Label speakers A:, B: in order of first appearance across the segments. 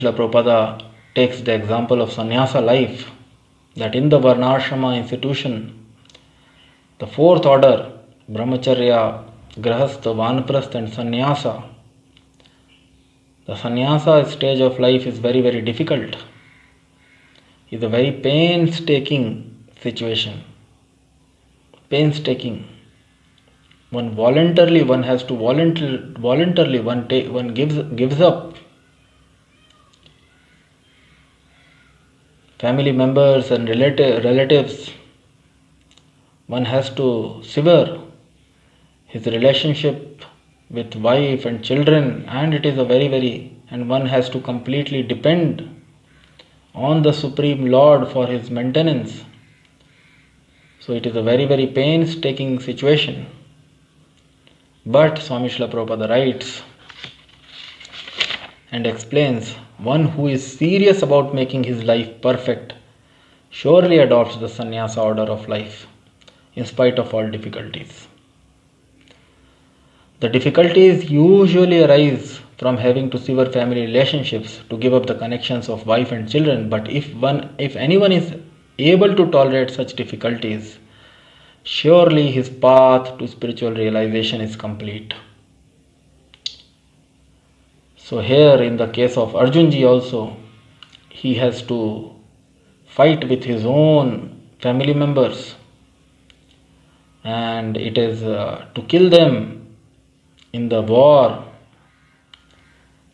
A: Srila Prabhupada takes the example of sannyasa life, that in the Varnashrama institution, the fourth order, Brahmacharya, Grahastha, Vanprastha and Sannyasa, the sannyasa stage of life is very, very difficult. It's a very painstaking situation. Painstaking. One has to voluntarily, one gives up family members and relatives. One has to sever his relationship with wife and children, and it is and one has to completely depend on the Supreme Lord for his maintenance. So it is a very, very painstaking situation. But Swami Srila Prabhupada writes and explains, one who is serious about making his life perfect surely adopts the sannyasa order of life in spite of all difficulties. The difficulties usually arise from having to sever family relationships, to give up the connections of wife and children. But if anyone is able to tolerate such difficulties, surely his path to spiritual realization is complete. So here in the case of Arjunji also, he has to fight with his own family members, and it is to kill them in the war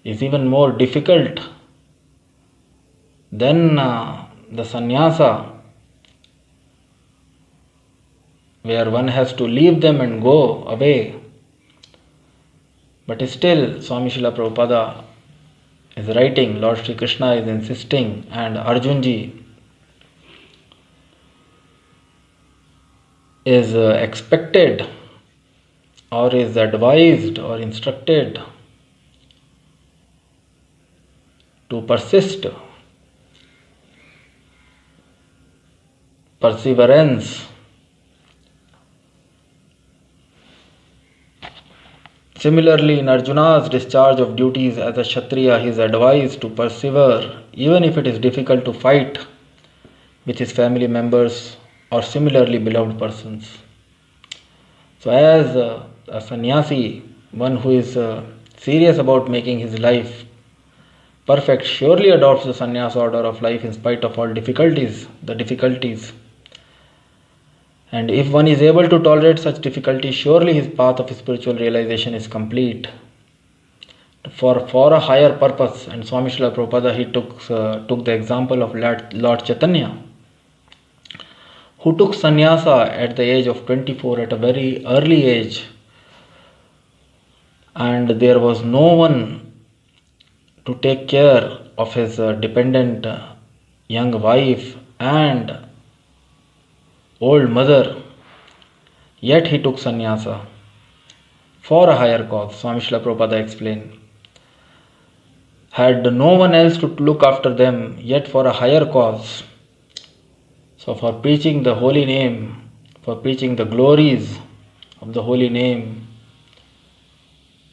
A: is even more difficult than the sannyasa, where one has to leave them and go away. But still, Swami Srila Prabhupada is writing, Lord Sri Krishna is insisting, and Arjunji is expected or is advised or instructed to persist, perseverance. Similarly, in Arjuna's discharge of duties as a Kshatriya, he is advised to persevere, even if it is difficult to fight with his family members or similarly beloved persons. So, as a sannyasi, one who is serious about making his life perfect, surely adopts the sannyasa order of life in spite of all difficulties. And if one is able to tolerate such difficulties, surely his path of spiritual realization is complete. For a higher purpose, and Swami Srila Prabhupada, he took the example of Lord Chaitanya, who took sannyasa at the age of 24, at a very early age, and there was no one to take care of his dependent young wife and old mother, yet he took sannyasa for a higher cause. Swami Srila Prabhupada explained, had no one else to look after them, yet for a higher cause. So for preaching the holy name, for preaching the glories of the holy name,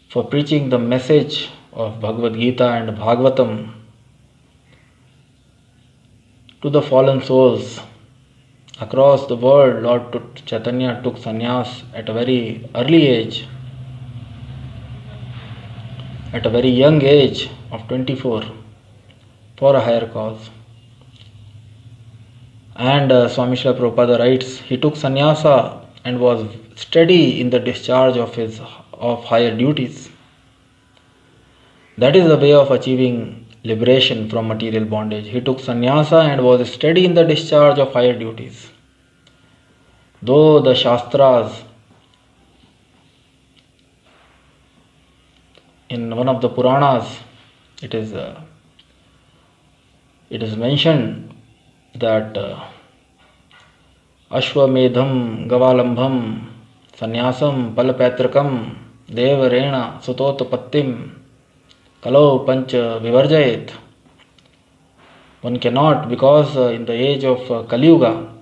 A: for preaching the message of Bhagavad Gita and Bhagavatam to the fallen souls across the world, Lord Chaitanya took sannyas at a very early age, at a very young age of 24, for a higher cause. And Swami Srila Prabhupada writes, he took sannyasa and was steady in the discharge of higher duties. That is the way of achieving liberation from material bondage. He took sannyasa and was steady in the discharge of higher duties. Though the Shastras, in one of the Puranas, it is mentioned that Ashwamedham Gavalambham Sannyasam Palapatrakam Devarena Sutotapattim Kalau Pancha Vivarjayet. One cannot, because in the age of Kali Yuga,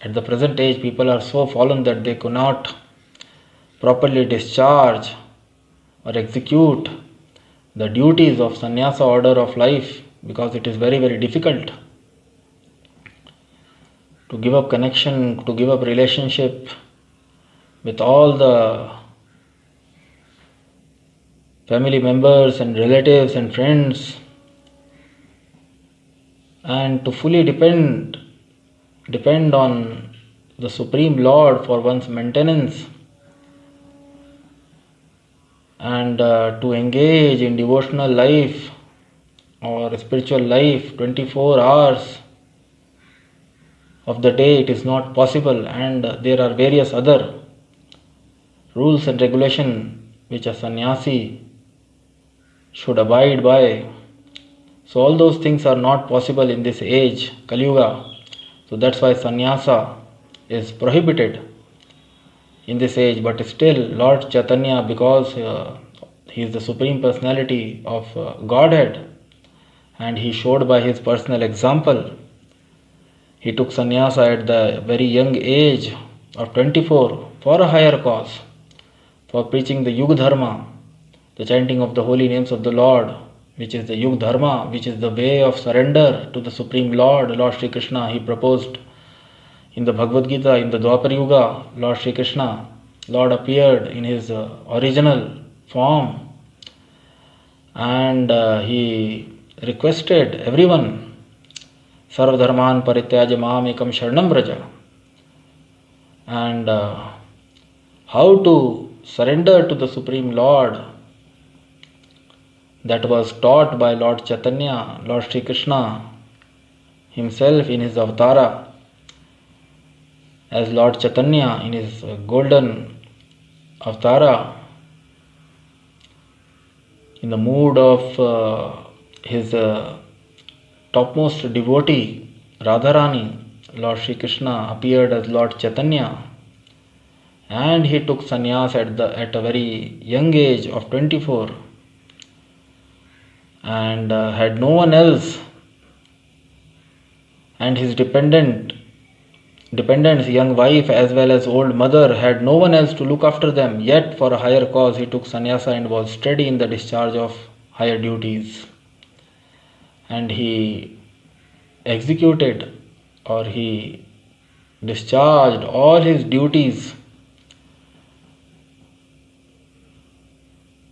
A: at the present age, people are so fallen that they cannot properly discharge or execute the duties of sannyasa order of life because it is very, very difficult to give up connection, to give up relationship with all the family members and relatives and friends, and to fully depend on the Supreme Lord for one's maintenance, and to engage in devotional life or spiritual life 24 hours of the day, it is not possible. And there are various other rules and regulation which a sannyasi should abide by. So all those things are not possible in this age, Kali Yuga. So that's why sannyasa is prohibited in this age. But still Lord Chaitanya, because he is the Supreme Personality of Godhead, and he showed by his personal example, he took sannyasa at the very young age of 24 for a higher cause, for preaching the Yuga Dharma, the chanting of the holy names of the Lord, which is the Yuga Dharma, which is the way of surrender to the Supreme Lord, Lord Sri Krishna. He proposed in the Bhagavad Gita, in the Dwapar Yuga, Lord Sri Krishna, Lord appeared in his original form, and he requested everyone, Sarva Dharman Parityaja Mam Ekam Sharanam Vraja, and how to surrender to the Supreme Lord, that was taught by Lord Chaitanya, Lord Sri Krishna himself in his avatara as Lord Chaitanya, in his golden avatara, in the mood of his topmost devotee Radharani. Lord Sri Krishna appeared as Lord Chaitanya, and he took sannyas at a very young age of 24, and had no one else, and his dependents, young wife as well as old mother, had no one else to look after them. Yet for a higher cause he took sannyasa and was steady in the discharge of higher duties, and he executed, or he discharged all his duties,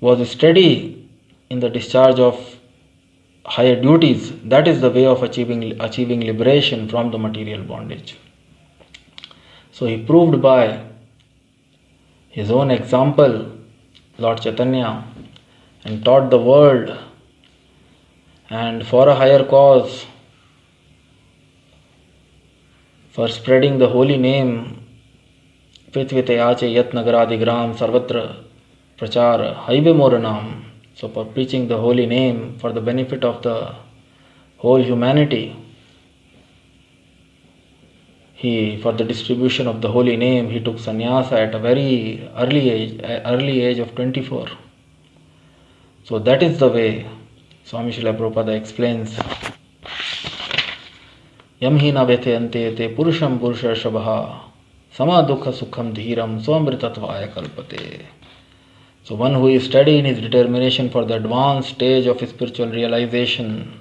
A: was steady in the discharge of higher duties. That is the way of achieving liberation from the material bondage. So he proved by his own example, Lord Chaitanya, and taught the world, and for a higher cause, for spreading the holy name, Pitvite Ache Yat Nagaradigram Sarvatra Prachar Haive Moranam. So for preaching the holy name for the benefit of the whole humanity, for the distribution of the holy name, he took sannyasa at a very early age of 24. So that is the way Swami Srila Prabhupada explains. Yam hi na vete ante te purusham purusha shabha sama dukha sukham dhiram swamritatvaya kalpate. So one who is steady in his determination for the advanced stage of spiritual realization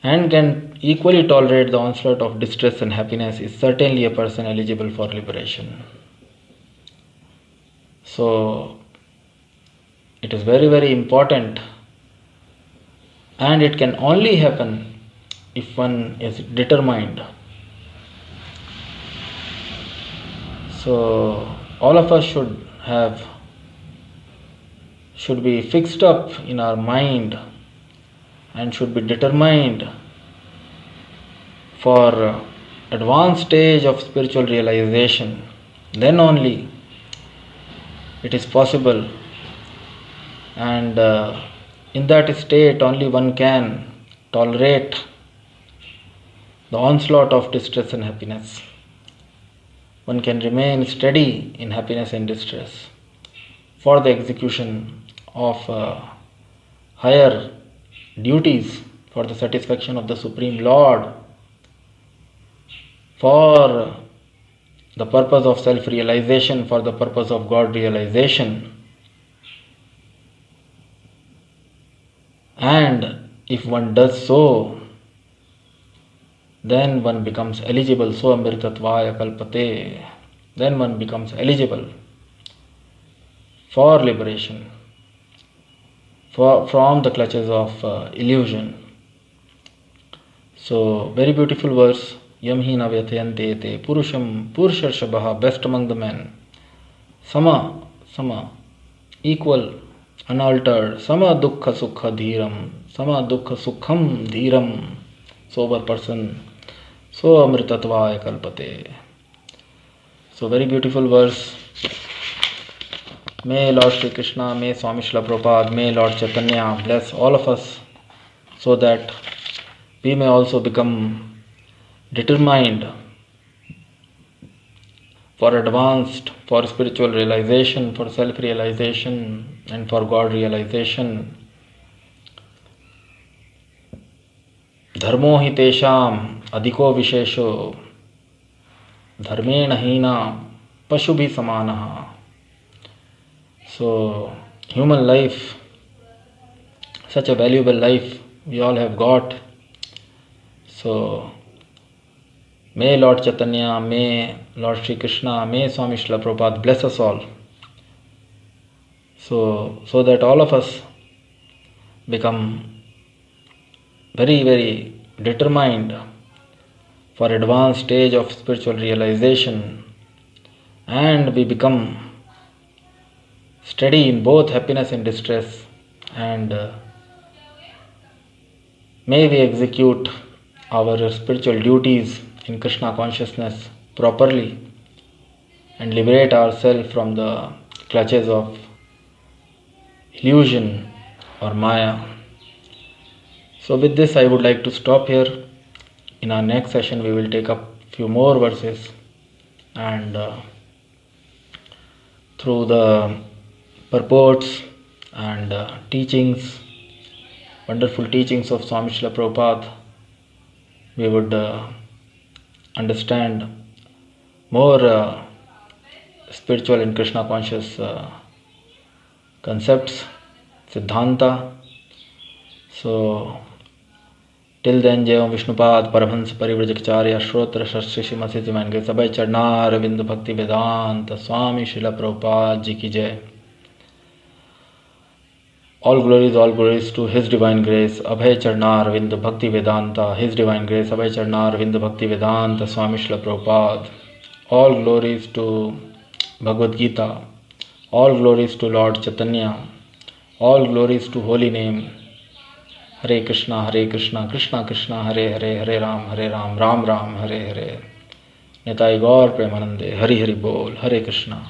A: and can equally tolerate the onslaught of distress and happiness is certainly a person eligible for liberation. So it is very, very important, and it can only happen if one is determined. So all of us should be fixed up in our mind and should be determined for advanced stage of spiritual realization. Then only it is possible, and in that state only one can tolerate the onslaught of distress and happiness. One can remain steady in happiness and distress for the execution of higher duties, for the satisfaction of the Supreme Lord, for the purpose of self-realization, for the purpose of God realization. And if one does so, then one becomes eligible. So amritatvaya kalpate. Then one becomes eligible for liberation from the clutches of illusion. So, very beautiful verse. Yam hi na vyatayante te purusham purusharshabha, best among the men. Sama, equal, unaltered. Sama dukkha sukha dhiram. Sama dukkha sukham dhiram. Sober person. So amritatvaya kalpate. So, very beautiful verse. May Lord Shri Krishna, may Swami Srila Prabhupada, may Lord Chaitanya bless all of us so that we may also become determined for advanced, for spiritual realization, for self-realization and for God realization. Dharmo hi tesham adhiko vishesho dharmena hina pashubhi samanaha. So, human life, such a valuable life we all have got. So, may Lord Chaitanya, may Lord Shri Krishna, may Swami Srila Prabhupada bless us all. So that all of us become very, very determined for advanced stage of spiritual realization, and we become steady in both happiness and distress, and may we execute our spiritual duties in Krishna consciousness properly and liberate ourselves from the clutches of illusion or Maya. So with this I would like to stop here. In our next session we will take up few more verses, and through the purports and teachings, wonderful teachings of Swami Srila Prabhupada, we would understand more spiritual and Krishna conscious concepts, Siddhanta. So, till then, Jai Om Vishnupad Parabhans Parivrajacharya Shrotra Shastri Shrimati Mange Sabai Charnar Ravindu Bhakti Vedanta Swami Srila Prabhupada Ji Ki Jai. All glories to His Divine Grace, Abhay Charnar Ravindu Bhakti Vedanta, His Divine Grace, Abhay Charnar Ravindu Bhakti Vedanta Swami Srila Prabhupada. All glories to Bhagavad Gita, all glories to Lord Chaitanya, all glories to Holy Name. Hare Krishna, Krishna Krishna, Hare Hare, Hare Ram, Ram Ram, Hare Hare. Nitai Gaur Premanande, Hari Hari Bol, Hare Krishna.